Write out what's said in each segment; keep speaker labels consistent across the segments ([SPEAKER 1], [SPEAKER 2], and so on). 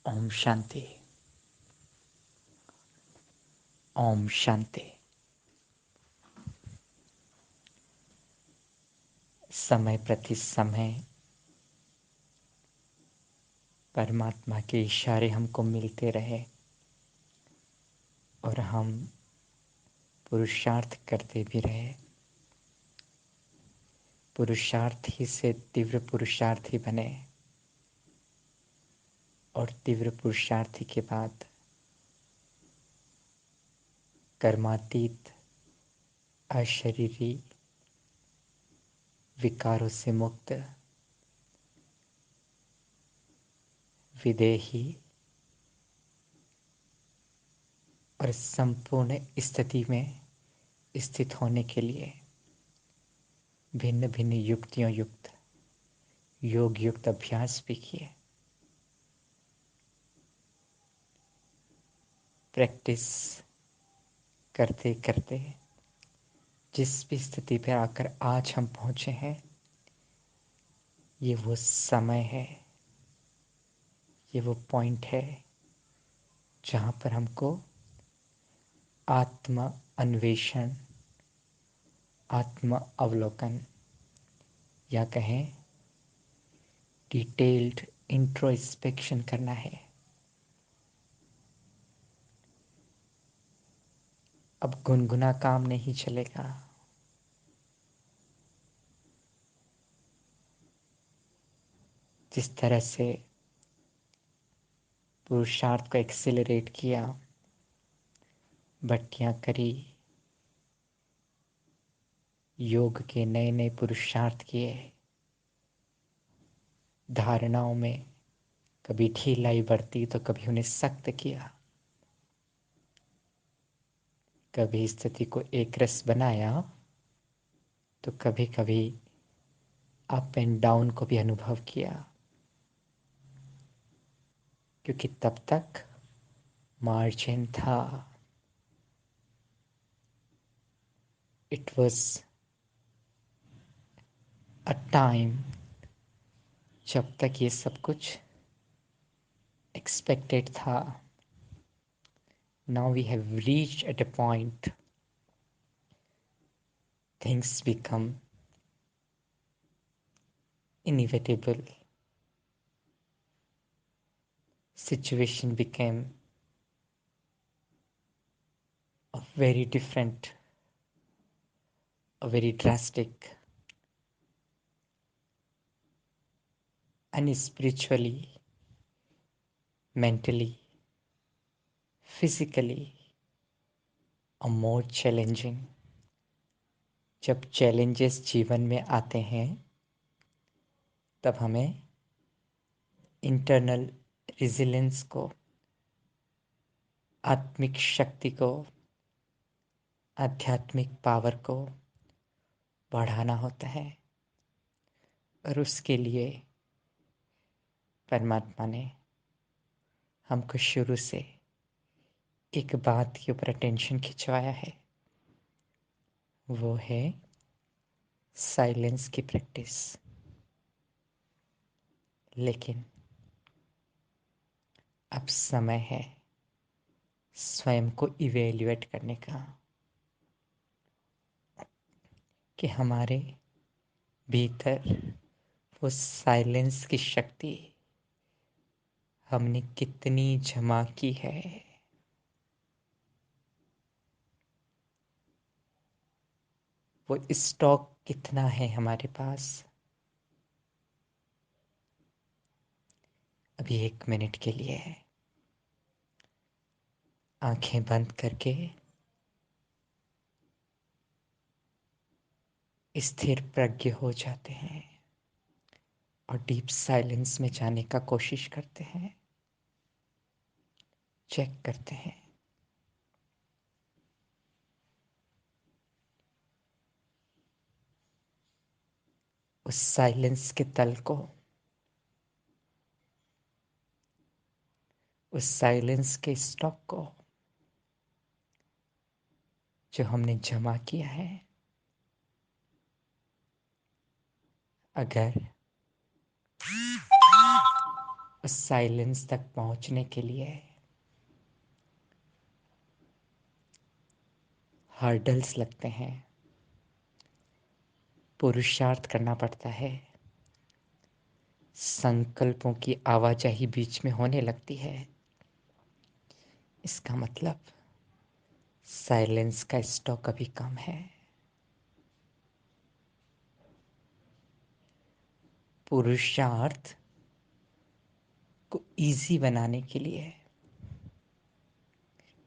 [SPEAKER 1] ओम शांति। ओम शांति। समय प्रति समय परमात्मा के इशारे हमको मिलते रहे और हम पुरुषार्थ करते भी रहे। पुरुषार्थी से तीव्र पुरुषार्थी बने और तीव्र पुरुषार्थी के बाद कर्मातीत अशरीरी विकारों से मुक्त विदेही और संपूर्ण स्थिति में स्थित होने के लिए भिन्न भिन्न युक्तियों युक्त योग युक्त अभ्यास भी किए। प्रैक्टिस करते करते जिस भी स्थिति पर आकर आज हम पहुंचे हैं, ये वो समय है, ये वो पॉइंट है जहाँ पर हमको आत्म अन्वेषण, आत्म अवलोकन या कहें डिटेल्ड इंट्रोस्पेक्शन करना है। अब गुनगुना काम नहीं चलेगा। जिस तरह से पुरुषार्थ को एक्सेलरेट किया, भट्टियां करी, योग के नए नए पुरुषार्थ किए, धारणाओं में कभी ढिलाई बरती तो कभी उन्हें सख्त किया, कभी स्थिति को एक रस बनाया तो कभी कभी अप एंड डाउन को भी अनुभव किया, क्योंकि तब तक मार्जिन था। इट वॉज अ टाइम जब तक ये सब कुछ एक्सपेक्टेड था। Now we have reached at a point, things become inevitable, situation became a very different, a very drastic, and spiritually, mentally, physically, a more challenging. जब challenges जीवन में आते हैं तब हमें इंटरनल रेजिलियंस को, आत्मिक शक्ति को, आध्यात्मिक पावर को बढ़ाना होता है। और उसके लिए परमात्मा ने हमको शुरू से एक बात के ऊपर अटेंशन खिंचवाया है, वो है साइलेंस की प्रैक्टिस। लेकिन अब समय है स्वयं को इवेल्युएट करने का कि हमारे भीतर वो साइलेंस की शक्ति हमने कितनी जमा की है। वो स्टॉक कितना है हमारे पास। अभी 1 मिनट के लिए आंखें बंद करके स्थिर प्रज्ञ हो जाते हैं और डीप साइलेंस में जाने का कोशिश करते हैं, चेक करते हैं। उस साइलेंस के तल को, उस साइलेंस के स्टॉक को जो हमने जमा किया है, अगर उस साइलेंस तक पहुंचने के लिए हर्डल्स लगते हैं, पुरुषार्थ करना पड़ता है, संकल्पों की आवाजाही बीच में होने लगती है। इसका मतलब साइलेंस का स्टॉक अभी कम है। पुरुषार्थ को इजी बनाने के लिए,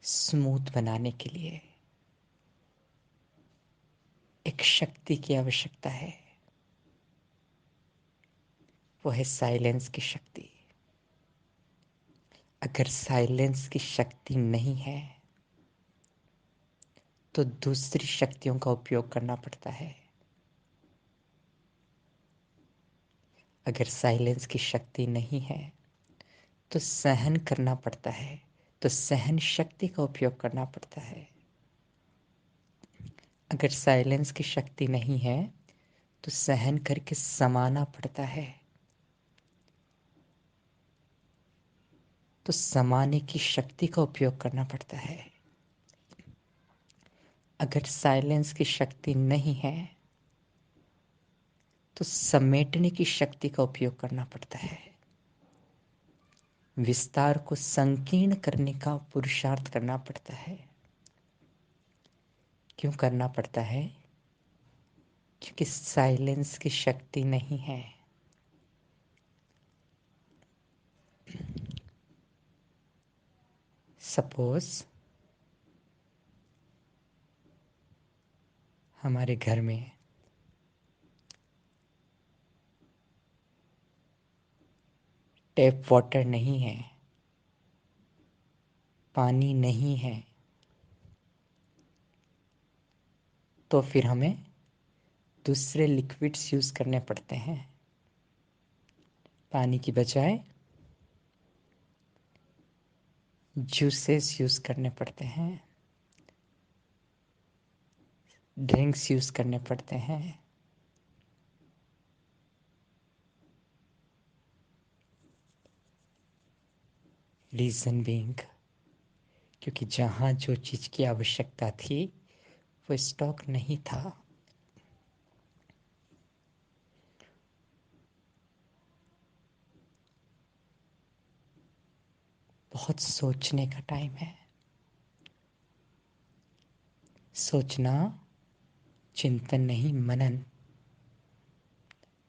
[SPEAKER 1] स्मूथ बनाने के लिए एक शक्ति की आवश्यकता है। वो है साइलेंस की शक्ति। अगर साइलेंस की शक्ति नहीं है तो दूसरी शक्तियों का उपयोग करना पड़ता है। अगर साइलेंस की शक्ति नहीं है तो सहन करना पड़ता है, तो सहन शक्ति का उपयोग करना पड़ता है। अगर साइलेंस की शक्ति नहीं है तो सहन करके समाना पड़ता है, तो समाने की शक्ति का उपयोग करना पड़ता है। अगर साइलेंस की शक्ति नहीं है तो समेटने की शक्ति का उपयोग करना पड़ता है। विस्तार को संकीर्ण करने का पुरुषार्थ करना पड़ता है। क्यों करना पड़ता है? क्योंकि साइलेंस की शक्ति नहीं है। सपोज हमारे घर में टैप वाटर नहीं है, पानी नहीं है, तो फिर हमें दूसरे लिक्विड्स यूज करने पड़ते हैं। पानी की बजाय जूसेस यूज करने पड़ते हैं, ड्रिंक्स यूज करने पड़ते हैं। रीजन बीइंग, क्योंकि जहां जो चीज की आवश्यकता थी वो स्टॉक नहीं था। बहुत सोचने का टाइम है। सोचना चिंतन नहीं, मनन।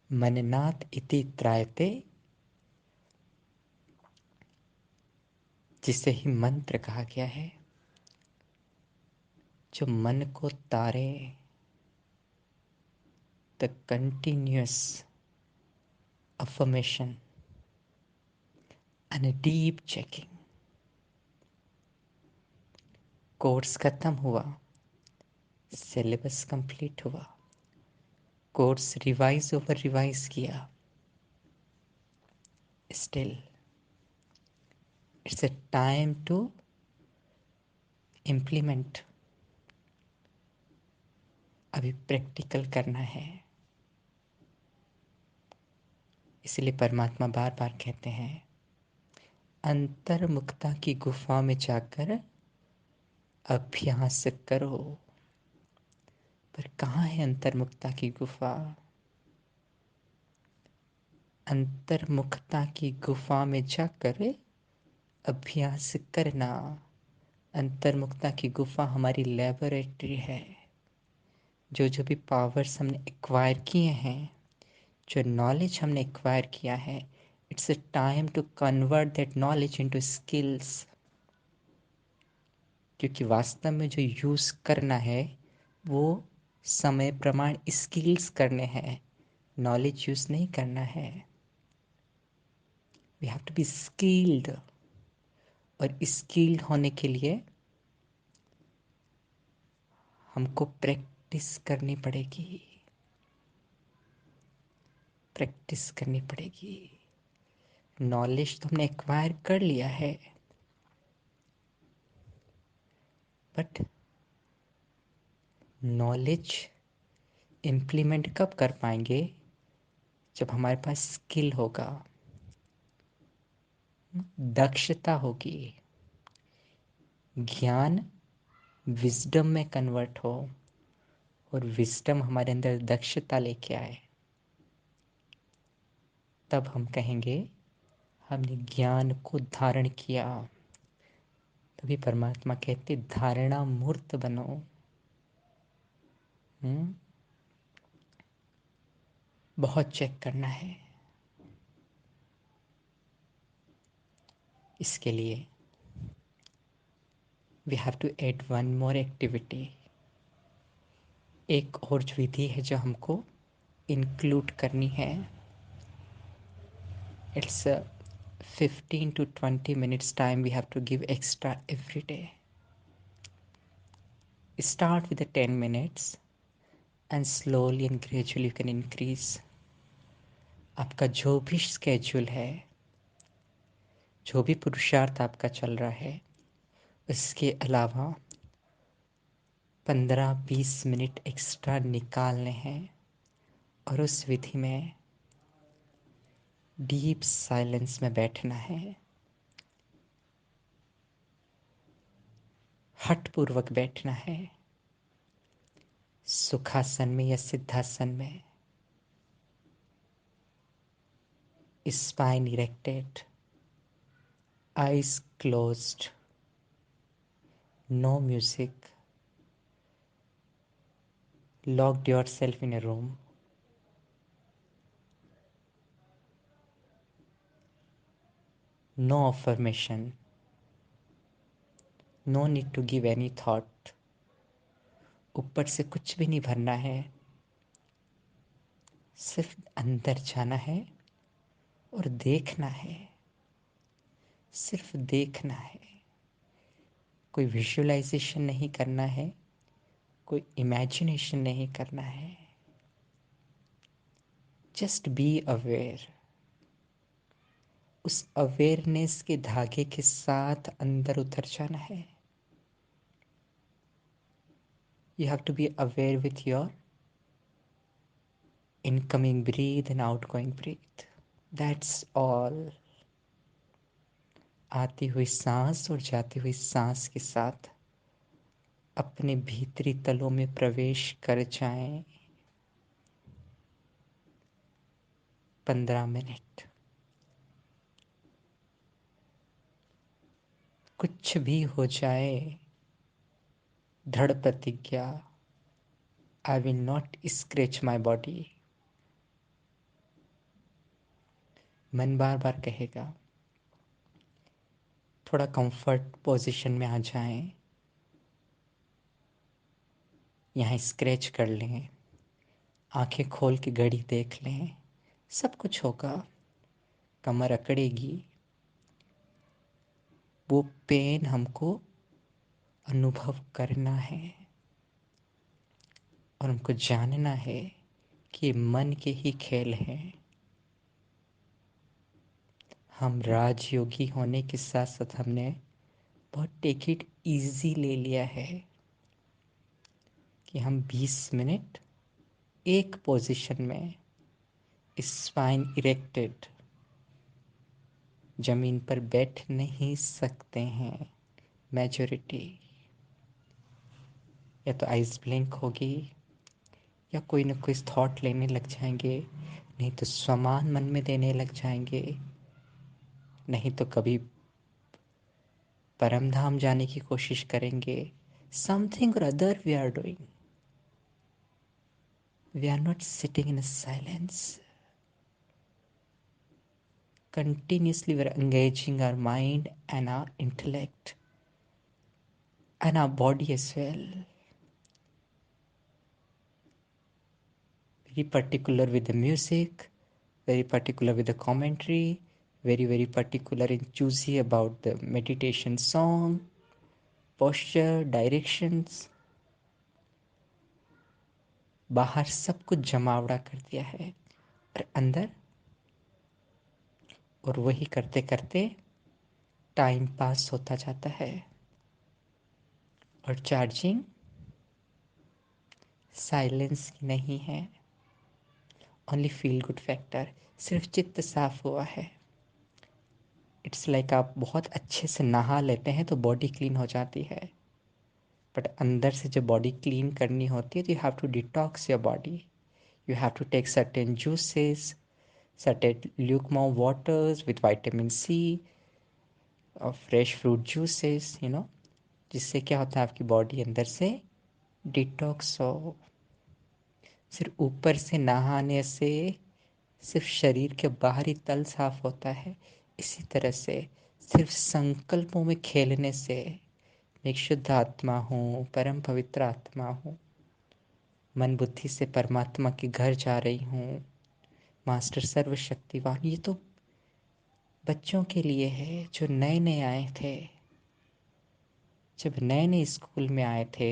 [SPEAKER 1] मननात् इति त्रायते, जिसे ही मंत्र कहा गया है। जो मन को तारे, the continuous affirmation and deep checking. Course खत्म हुआ, सिलेबस कंप्लीट हुआ, कोर्स रिवाइज ओवर रिवाइज किया, still it's a time to implement. अभी प्रैक्टिकल करना है। इसलिए परमात्मा बार बार कहते हैं, अंतर्मुखता की गुफा में जाकर अभ्यास करो। पर कहाँ है अंतर्मुखता की गुफा? अंतर्मुखता की गुफा में जाकर अभ्यास करना। अंतर्मुखता की गुफा हमारी लेबोरेटरी है। जो जो भी पावर्स हमने एक्वायर किए हैं, जो नॉलेज हमने एक्वायर किया है, it's a time to convert that knowledge into skills. क्योंकि वास्तव में जो यूज करना है वो समय प्रमाण स्किल्स करने हैं, नॉलेज यूज नहीं करना है। We have to be skilled. और स्किल्ड होने के लिए हमको प्रैक्टिस करनी पड़ेगी। प्रैक्टिस करनी पड़ेगी। नॉलेज तो हमने एक्वायर कर लिया है, बट नॉलेज इम्प्लीमेंट कब कर पाएंगे? जब हमारे पास स्किल होगा। दक्षता होगी, ज्ञान विजडम में कन्वर्ट हो और विजडम हमारे अंदर दक्षता लेके आए, तब हम कहेंगे हमने ज्ञान को धारण किया। तभी परमात्मा कहते धारणा मूर्त बनो। बहुत चेक करना है। इसके लिए we have to add one more activity. एक और विधि है जो हमको इंक्लूड करनी है। It's 15 to 20 minutes time we have to give extra every day. Start with the 10 minutes and slowly and gradually you can increase. आपका जो भी स्केड्यूल है, जो भी पुरुषार्थ आपका चल रहा है, उसके अलावा 15-20 मिनट एक्स्ट्रा निकालने हैं और उस विधि में डीप साइलेंस में बैठना है। हठ पूर्वक बैठना है, सुखासन में या सिद्धासन में, spine erected, eyes closed, no music, locked yourself in a room. No affirmation, no need to give any thought. ऊपर से कुछ भी नहीं भरना है, सिर्फ अंदर जाना है और देखना है, सिर्फ देखना है। कोई विजुअलाइजेशन नहीं करना है, कोई इमेजिनेशन नहीं करना है। Just be aware. उस अवेयरनेस के धागे के साथ अंदर उतर जाना है। You have to be aware with your incoming breath and outgoing breath. That's all. आती हुई सांस और जाती हुई सांस के साथ अपने भीतरी तलों में प्रवेश कर जाएं। 15 मिनट। कुछ भी हो जाए, दृढ़ प्रतिज्ञा, I will not scratch my body. मन बार बार कहेगा। थोड़ा कंफर्ट पोजीशन में आ जाएं, यहाँ स्क्रैच कर लें, आंखें खोल के घड़ी देख लें, सब कुछ होगा। कमर अकड़ेगी, वो पेन हमको अनुभव करना है और हमको जानना है कि मन के ही खेल हैं। हम राजयोगी होने के साथ साथ हमने बहुत टेक इट इजी ले लिया है कि हम 20 मिनट एक पोजीशन में, स्पाइन इरेक्टेड, जमीन पर बैठ नहीं सकते हैं। मेजॉरिटी या तो आइज ब्लिंक होगी या कोई ना कोई थॉट लेने लग जाएंगे, नहीं तो स्वमान मन में देने लग जाएंगे, नहीं तो कभी परम धाम जाने की कोशिश करेंगे। समथिंग और other we are doing. We are not sitting in silence. Continuously we are engaging our mind and our intellect and our body as well. Very particular with the music, very particular with the commentary, very particular in choosy about the meditation song, posture, directions. बाहर सब कुछ जमावड़ा कर दिया है और अंदर, और वही करते करते टाइम पास होता जाता है और चार्जिंग साइलेंस की नहीं है, ओनली फील गुड फैक्टर। सिर्फ चित्त साफ हुआ है, इट्स लाइक आप बहुत अच्छे से नहा लेते हैं तो बॉडी क्लीन हो जाती है, बट अंदर से जब बॉडी क्लीन करनी होती है तो you have to detox your body. You have to take certain juices, certain lukewarm waters with vitamin C और फ्रेश फ्रूट जूसेस, जिससे क्या होता है आपकी बॉडी अंदर से डिटॉक्स हो. सिर्फ ऊपर से नहाने से सिर्फ शरीर के बाहरी तल साफ होता है. इसी तरह से सिर्फ संकल्पों में खेलने से मैं एक शुद्ध आत्मा हूँ, परम पवित्र आत्मा हूँ, मन बुद्धि से परमात्मा के घर जा रही हूँ, मास्टर सर्वशक्तिवान, ये तो बच्चों के लिए है जो नए नए आए थे. जब नए नए स्कूल में आए थे,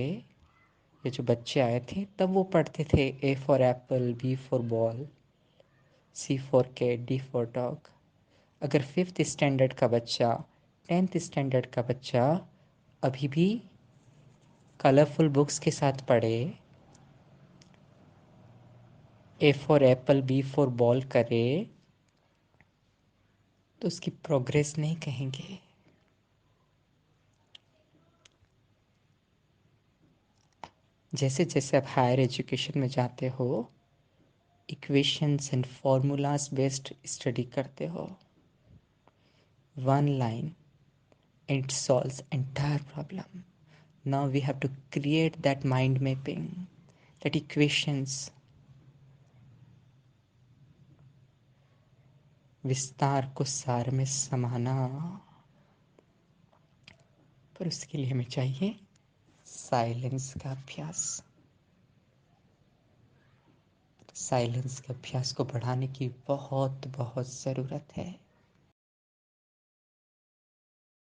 [SPEAKER 1] ये जो बच्चे आए थे तब वो पढ़ते थे A for apple, B for ball, C for cat, D for dog. अगर 5th स्टैंडर्ड का बच्चा, 10th स्टैंडर्ड का बच्चा अभी भी कलरफुल बुक्स के साथ पढ़े, A for apple B for ball करे, तो उसकी प्रोग्रेस नहीं कहेंगे. जैसे जैसे आप हायर एजुकेशन में जाते हो, equations and formulas based study करते हो, one line and it solves entire problem. Now we have to create that mind mapping, that equations, विस्तार को सार में समाना. पर उसके लिए हमें चाहिए साइलेंस का अभ्यास. साइलेंस के अभ्यास को बढ़ाने की बहुत बहुत ज़रूरत है.